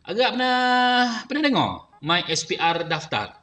Agak pernah dengar My SPR Daftar?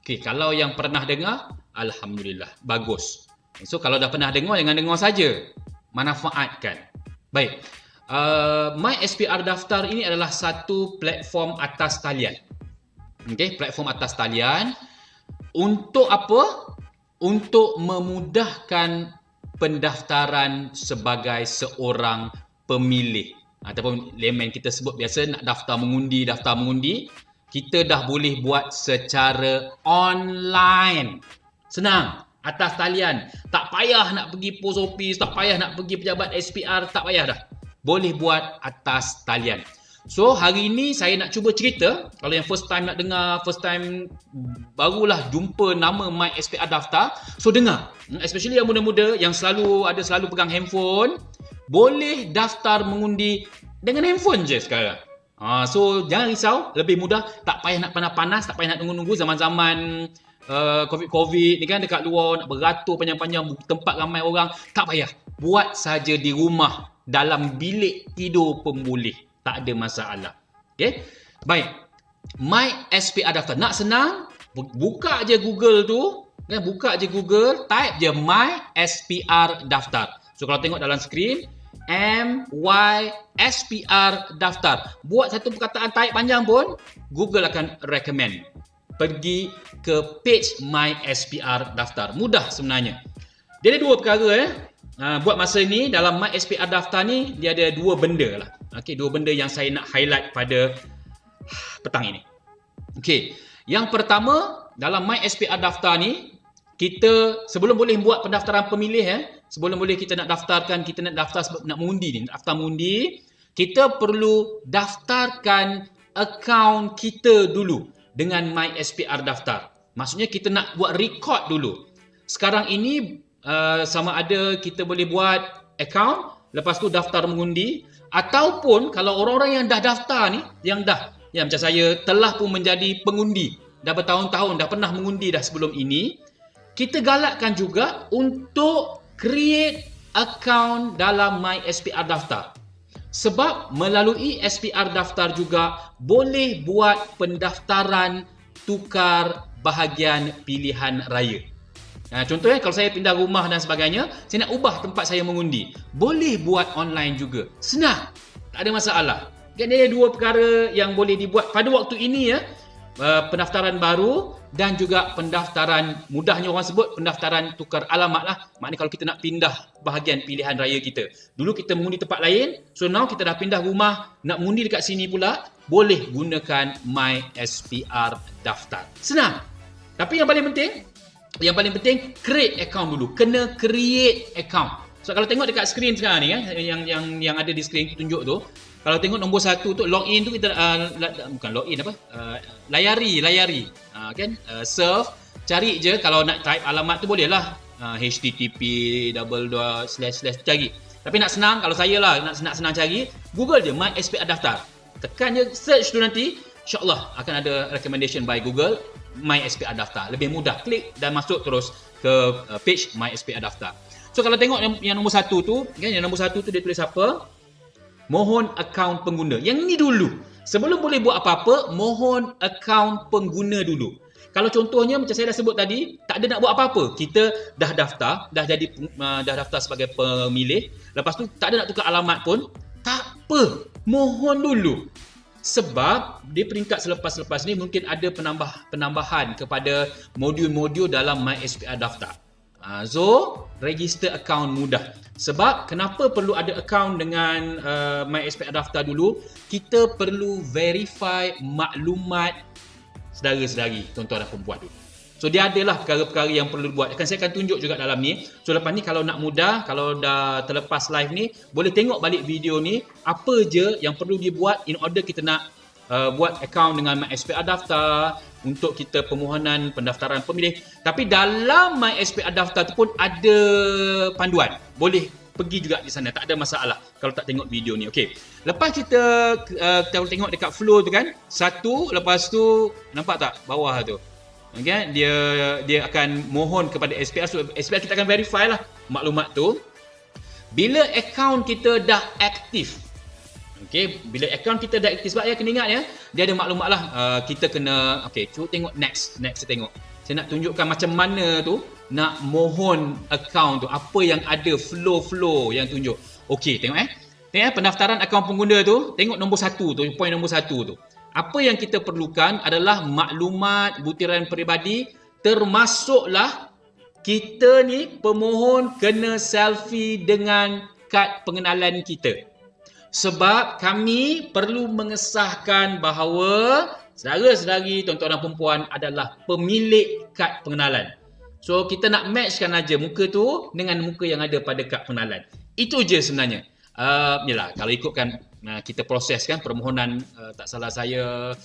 Okey, kalau yang pernah dengar, alhamdulillah, bagus. So kalau dah pernah dengar, jangan dengar saja. Manfaatkan. Baik. My SPR Daftar ini adalah satu platform atas talian. Okey, platform atas talian untuk apa? Untuk memudahkan pendaftaran sebagai seorang pemilih. Ataupun layman kita sebut biasa nak daftar mengundi, kita dah boleh buat secara online. Senang, atas talian. Tak payah nak pergi post office, tak payah nak pergi pejabat SPR, tak payah dah. Boleh buat atas talian. So hari ini saya nak cuba cerita, kalau yang first time nak dengar, first time barulah jumpa nama My SPR Daftar, so dengar. Especially yang muda-muda yang selalu pegang handphone, boleh daftar mengundi dengan handphone je sekarang. So jangan risau, lebih mudah, tak payah nak panas-panas, tak payah nak tunggu-tunggu zaman-zaman COVID ni kan, dekat luar nak beratur panjang-panjang, tempat ramai orang, tak payah. Buat saja di rumah, dalam bilik tidur pun boleh. Tak ada masalah. Okay? Baik. My SPR Daftar. Nak senang, buka je Google tu. Buka je Google, type je My SPR Daftar. So kalau tengok dalam skrin, MY SPR Daftar. Buat satu perkataan type panjang pun, Google akan recommend. Pergi ke page My SPR Daftar. Mudah sebenarnya. Dia ada dua perkara. Buat masa ni, dalam My SPR Daftar ni, dia ada dua benda lah. Okay, dua benda yang saya nak highlight pada petang ini. Okay, yang pertama, dalam My SPR Daftar ni, kita sebelum boleh buat pendaftaran pemilih, sebelum boleh kita nak daftarkan, kita nak daftar sebab nak mengundi ni, daftar mengundi, kita perlu daftarkan akaun kita dulu dengan My SPR Daftar. Maksudnya kita nak buat record dulu. Sekarang ini sama ada kita boleh buat akaun, lepas tu daftar mengundi, ataupun kalau orang-orang yang dah daftar ni, yang macam saya telah pun menjadi pengundi, dah bertahun-tahun, dah pernah mengundi dah sebelum ini, kita galakkan juga untuk create account dalam My SPR Daftar. Sebab melalui SPR Daftar juga boleh buat pendaftaran tukar bahagian pilihan raya. Contohnya kalau saya pindah rumah dan sebagainya, saya nak ubah tempat saya mengundi, boleh buat online juga. Senang, tak ada masalah. Jadi ada dua perkara yang boleh dibuat pada waktu ini, pendaftaran baru dan juga pendaftaran, mudahnya orang sebut pendaftaran tukar alamat lah. Maknanya kalau kita nak pindah bahagian pilihan raya kita, dulu kita mengundi tempat lain, so now kita dah pindah rumah, nak mengundi dekat sini pula, boleh gunakan My SPR Daftar. Senang. Tapi yang paling penting, create account dulu. Kena create account. So kalau tengok dekat skrin sekarang ni, yang ada di skrin tunjuk tu, kalau tengok nombor satu tu, login tu kita bukan login layari, kan, surf, cari je. Kalau nak type alamat tu boleh lah, http:// cari. Tapi nak senang, kalau saya lah nak senang cari, Google je My SPR Daftar, tekan je search tu, nanti insyaAllah akan ada recommendation by Google My SPR Daftar. Lebih mudah, klik dan masuk terus ke page My SPR Daftar. So kalau tengok yang nombor satu tu, kan, yang nombor satu tu dia tulis apa? Mohon akaun pengguna. Yang ni dulu. Sebelum boleh buat apa-apa, mohon akaun pengguna dulu. Kalau contohnya macam saya dah sebut tadi, tak ada nak buat apa-apa. Kita dah daftar, dah daftar sebagai pemilih. Lepas tu tak ada nak tukar alamat pun, tak apa. Mohon dulu. Sebab di peringkat selepas-lepas ni mungkin ada penambahan kepada modul-modul dalam My SPR Daftar. So, register akaun mudah. Sebab kenapa perlu ada akaun dengan My SPR Daftar dulu? Kita perlu verify maklumat saudara-saudari, tuan-tuan dan perempuan dulu. So, dia adalah perkara-perkara yang perlu buat. Saya akan tunjuk juga dalam ni. So, lepas ni kalau nak mudah, kalau dah terlepas live ni, boleh tengok balik video ni, apa je yang perlu dibuat in order kita nak buat akaun dengan My SPR Daftar untuk kita permohonan pendaftaran pemilih. Tapi dalam My SPR Daftar tu pun ada panduan. Boleh pergi juga di sana, tak ada masalah kalau tak tengok video ni. Okey. Lepas kita tengok dekat flow tu kan, satu, lepas tu nampak tak bawah tu? Okay, dia akan mohon kepada SPR. So SPR kita akan verify lah maklumat tu. Bila akaun kita dah aktif, Okey, bila akaun kita dah aktif, sebab ya kena ingat ya, dia ada maklumat lah. Kita kena, okey, cuba tengok next saya tengok. Saya nak tunjukkan macam mana tu nak mohon akaun tu, apa yang ada flow yang tunjuk. Okey, tengok tengok pendaftaran akaun pengguna tu, tengok nombor 1 tu, poin nombor 1 tu. Apa yang kita perlukan adalah maklumat butiran peribadi, termasuklah kita ni pemohon kena selfie dengan kad pengenalan kita. Sebab kami perlu mengesahkan bahawa saudara-saudari, tuan-tuan dan perempuan adalah pemilik kad pengenalan. So kita nak matchkan aja muka tu dengan muka yang ada pada kad pengenalan. Itu je sebenarnya. Yalah, kalau ikutkan kita proseskan permohonan, tak salah saya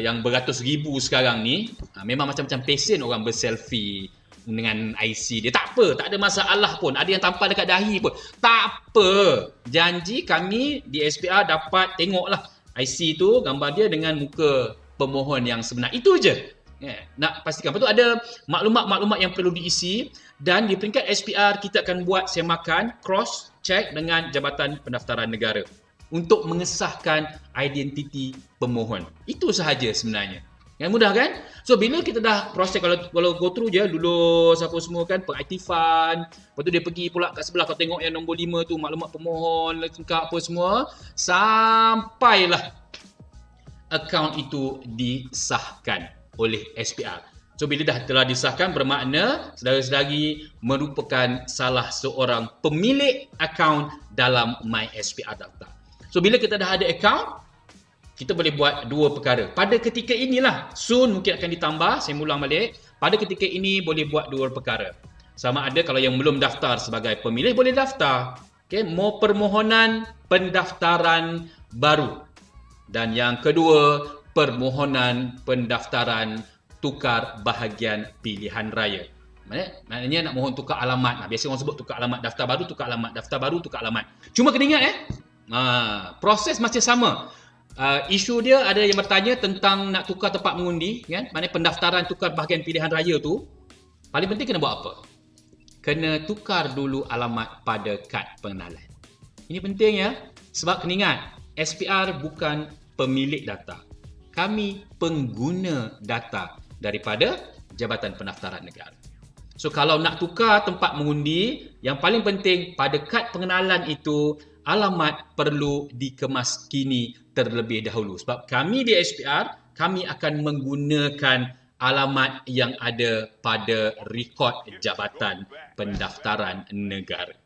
yang beratus ribu sekarang ni, memang macam-macam pesen orang berselfie dengan IC dia. Tak apa, tak ada masalah pun. Ada yang tampal dekat dahi pun, tak apa. Janji kami di SPR dapat tengoklah IC tu, gambar dia dengan muka pemohon yang sebenar. Itu je. Nak pastikan. Lepas tu ada maklumat-maklumat yang perlu diisi, dan di peringkat SPR kita akan buat semakan cross check dengan Jabatan Pendaftaran Negara untuk mengesahkan identiti pemohon. Itu sahaja sebenarnya. Yang mudah kan? So bila kita dah proses, kalau go through je, lulus apa semua kan, pengaktifan, lepas tu dia pergi pula kat sebelah, kau tengok yang nombor 5 tu, maklumat pemohon, lengkap apa semua, sampailah akaun itu disahkan oleh SPR. So bila telah disahkan, bermakna saudara-saudari merupakan salah seorang pemilik akaun dalam MySPR Daftar. So bila kita dah ada akaun, kita boleh buat dua perkara. Pada ketika inilah, soon mungkin akan ditambah, saya ulang balik. Pada ketika ini boleh buat dua perkara. Sama ada kalau yang belum daftar sebagai pemilih, boleh daftar. Okay, mau permohonan pendaftaran baru. Dan yang kedua, permohonan pendaftaran tukar bahagian pilihan raya. Maknanya nak mohon tukar alamat. Biasa orang sebut tukar alamat, daftar baru, tukar alamat, daftar baru, tukar alamat. Cuma kena ingat proses masih sama. Isu dia ada yang bertanya tentang nak tukar tempat mengundi, kan? Maknanya pendaftaran tukar bahagian pilihan raya tu, paling penting kena buat apa? Kena tukar dulu alamat pada kad pengenalan. Ini penting ya, sebab kena ingat, SPR bukan pemilik data. Kami pengguna data daripada Jabatan Pendaftaran Negara. So kalau nak tukar tempat mengundi, yang paling penting pada kad pengenalan itu, alamat perlu dikemaskini terlebih dahulu. Sebab kami di SPR, kami akan menggunakan alamat yang ada pada rekod Jabatan Pendaftaran Negara.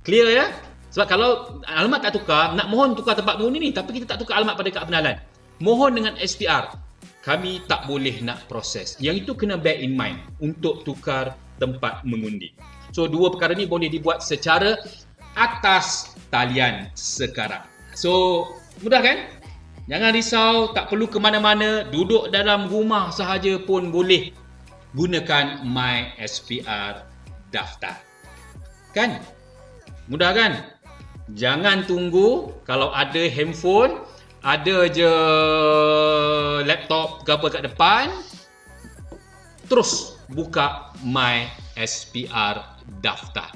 Clear ya? Sebab kalau alamat tak tukar, nak mohon tukar tempat mengundi ni, tapi kita tak tukar alamat pada kad pengenalan, mohon dengan SPR, kami tak boleh nak proses. Yang itu kena bear in mind untuk tukar tempat mengundi. So dua perkara ni boleh dibuat secara atas talian sekarang. So mudah kan? Jangan risau, tak perlu ke mana-mana, duduk dalam rumah sahaja pun boleh gunakan MySPR Daftar. Kan? Mudah kan? Jangan tunggu, kalau ada handphone, ada je laptop ke apa kat depan, terus buka MySPR Daftar.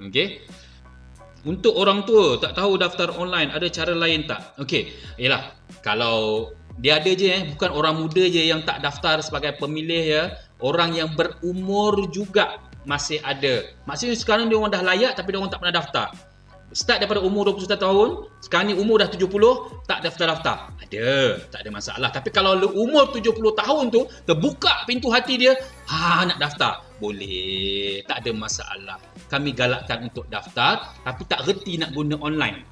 Okey? Untuk orang tua tak tahu daftar online, ada cara lain tak? Okey, yalah, kalau dia ada je bukan orang muda je yang tak daftar sebagai pemilih ya, orang yang berumur juga masih ada. Maksudnya sekarang dia orang dah layak tapi dia orang tak pernah daftar. Start daripada umur 21 tahun, sekarang ni umur dah 70, tak daftar-daftar. Ada, tak ada masalah. Tapi kalau umur 70 tahun tu, terbuka pintu hati dia, nak daftar, boleh, tak ada masalah. Kami galakkan untuk daftar, tapi tak reti nak guna online.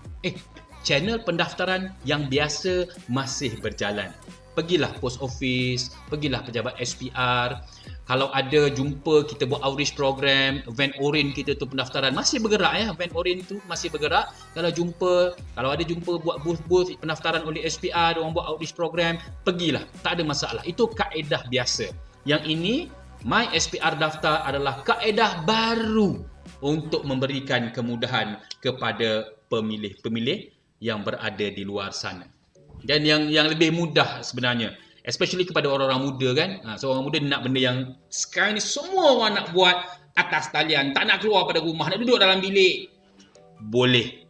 Channel pendaftaran yang biasa masih berjalan. Pergilah post office, pergilah pejabat SPR. Kalau ada jumpa, kita buat outreach program, Van Orin kita tu pendaftaran masih bergerak ya, Van Orin tu masih bergerak. Kalau ada jumpa buat booth-booth pendaftaran oleh SPR, orang buat outreach program, pergilah, tak ada masalah. Itu kaedah biasa. Yang ini MySPR Daftar adalah kaedah baru untuk memberikan kemudahan kepada pemilih-pemilih yang berada di luar sana. Dan yang lebih mudah sebenarnya, especially kepada orang-orang muda kan. Seorang muda nak benda yang sekarang ni semua orang nak buat atas talian, tak nak keluar pada rumah, nak duduk dalam bilik. Boleh.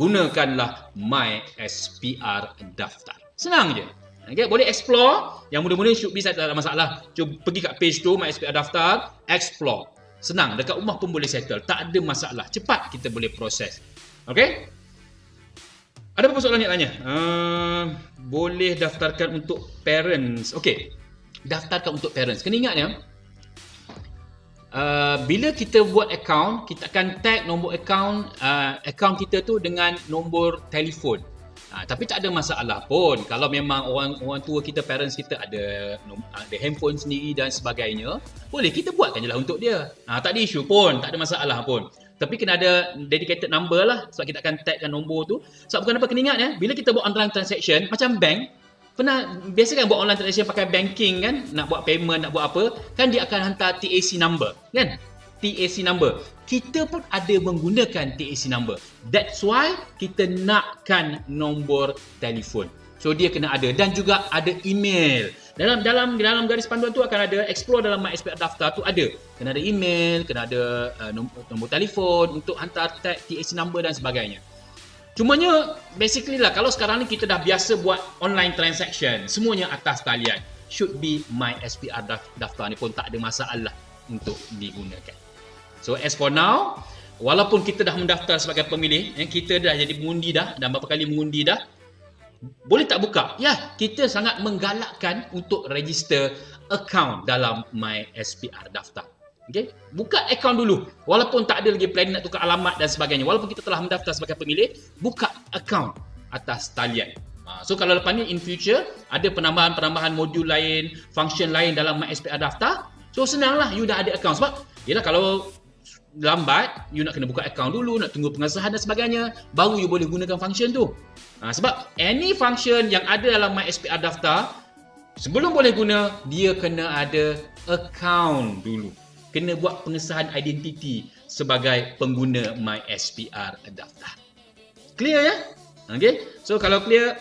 gunakanlah My SPR Daftar. Senang je. Okay, boleh explore. Yang muda-muda should be, saya tak ada masalah. Cuba pergi kat page tu, My SPR Daftar, explore. Senang, dekat rumah pun boleh settle. Tak ada masalah. Cepat kita boleh proses. Okay? Ada apa soalan yang tanya? Boleh daftarkan untuk parents. Okay. Daftarkan untuk parents. Kena ingat ya, bila kita buat account, kita akan tag nombor account kita tu dengan nombor telefon. Tapi tak ada masalah pun kalau memang orang tua kita, parents kita ada handphone sendiri dan sebagainya, boleh kita buatkan je lah untuk dia. Tak ada isu pun, tak ada masalah pun. Tapi kena ada dedicated number lah, sebab kita akan tagkan nombor tu. Sebab bukan apa, kena ingat ya, bila kita buat online transaction macam bank, biasa kan buat online transaction pakai banking kan, nak buat payment, nak buat apa, kan dia akan hantar TAC number kan, TAC number. Kita pun ada menggunakan TAC number. That's why kita nakkan nombor telefon. So dia kena ada, dan juga ada email. Dalam garis panduan tu akan ada explore dalam My SPR Daftar tu ada. Kena ada email, kena ada nombor telefon untuk hantar tag TAC number dan sebagainya. Cumanya basically lah, kalau sekarang ni kita dah biasa buat online transaction, semuanya atas talian, should be My SPR Daftar ni pun tak ada masalah untuk digunakan. So as for now, walaupun kita dah mendaftar sebagai pemilih, kita dah jadi mengundi dah, dan berapa kali mengundi dah, boleh tak buka? Ya, kita sangat menggalakkan untuk register account dalam My SPR Daftar. Okay? Buka account dulu. Walaupun tak ada lagi plan nak tukar alamat dan sebagainya, walaupun kita telah mendaftar sebagai pemilih, buka account atas talian. So kalau lepas ni in future ada penambahan modul lain, function lain dalam My SPR Daftar, so senanglah, you dah ada account. Sebab yelah, kalau lambat, you nak kena buka account dulu, nak tunggu pengesahan dan sebagainya, baru you boleh gunakan function tu. Sebab any function yang ada dalam My SPR Daftar, sebelum boleh guna, dia kena ada account dulu. Kena buat pengesahan identiti sebagai pengguna My SPR Daftar. Clear ya? Okay. So kalau clear,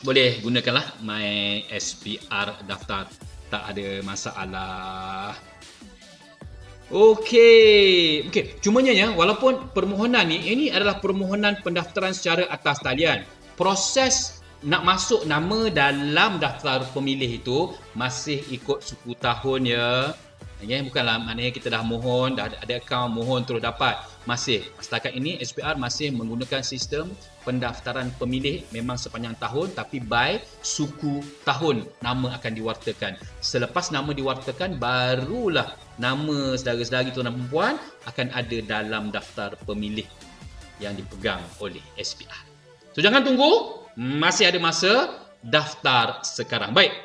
boleh gunakanlah My SPR Daftar. Tak ada masalah. Okey. Cumanya ya, walaupun permohonan ni, ini adalah permohonan pendaftaran secara atas talian. Proses nak masuk nama dalam daftar pemilih itu masih ikut suku tahun ya. Okay, bukanlah maknanya kita dah mohon, dah ada akaun, mohon terus dapat. Masih, setakat ini SPR masih menggunakan sistem pendaftaran pemilih memang sepanjang tahun, tapi by suku tahun nama akan diwartakan. Selepas nama diwartakan, barulah nama saudara-saudari tuan dan perempuan akan ada dalam daftar pemilih yang dipegang oleh SPR. So jangan tunggu, masih ada masa, daftar sekarang. Baik,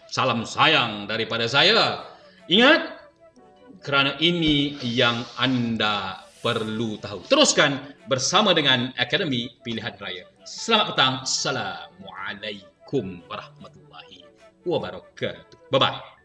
salam sayang daripada saya. Ingat, kerana ini yang anda perlu tahu. Teruskan bersama dengan Akademi Pilihan Raya. Selamat petang. Assalamualaikum warahmatullahi wabarakatuh. Bye-bye.